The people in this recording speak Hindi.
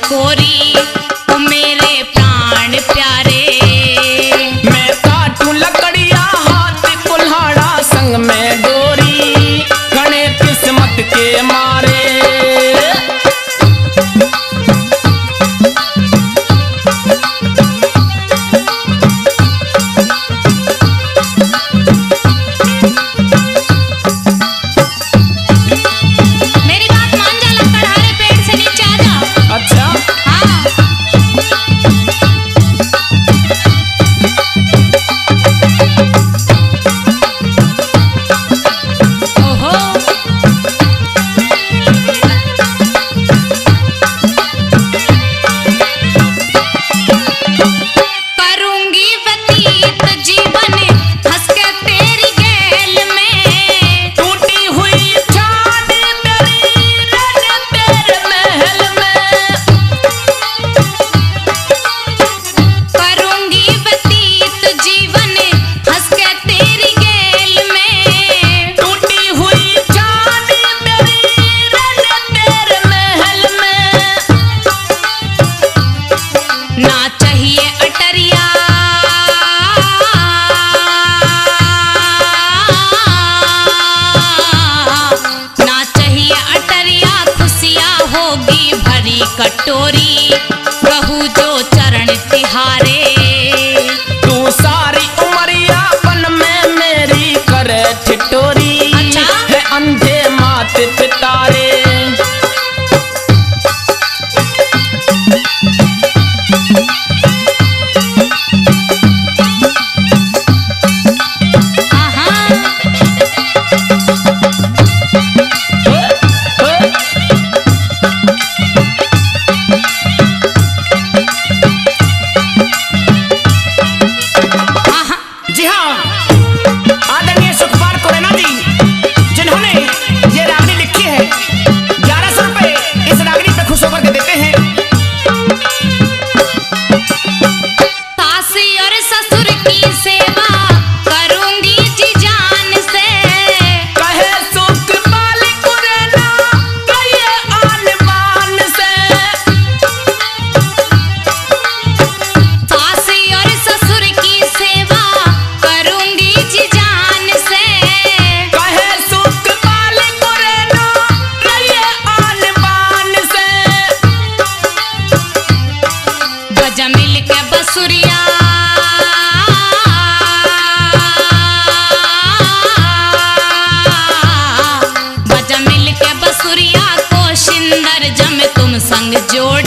कोरी ओ मेरे प्राण प्यारे। मैं काटूं लकड़िया हाथ कुल्हाड़ा संग में डोरी, गणे किस्मत के मारे। मेरी बात मान जा, लकड़हारे पेड़ से नीचे आ जा। अच्छा हाँ ओहो करूंगी व्यतीत जीवन हंस के तेरी गैल में। टूटी हुई छानी मेरी रन तेरे महल में। करूंगी व्यतीत जीवन हंस के तेरी गैल में। टूटी हुई छानी मेरी रन तेरे महल में। ना चाहिए अटरिया ना चाहिए अटरिया, खुशियाँ होगी भरी कटोरी, कहूँ जो चरण तिहारे। तू सारी उमरिया बन में मेरी करे ठिठोरी। अच्छा? है अंधे माथे पितारे। जी हाँ, आदरणीय सुखपाल खुराना जी, जिन्होंने ये रागनी लिखी है, 1100 रुपए इस रागनी पे खुश होकर के देते हैं। सासी और ससुर की सेवा करूंगी जी जान से। कहे सुखपाल खुराना कहिए आन बान से। सासी और ससुर की सेवा करूंगी जी जान से। कहे सुखपाल खुराना कहिए आन बान से। बजा मिल के बसुरिया बजा मिल के बसुरिया को शिंदर जम तुम संग जोड़।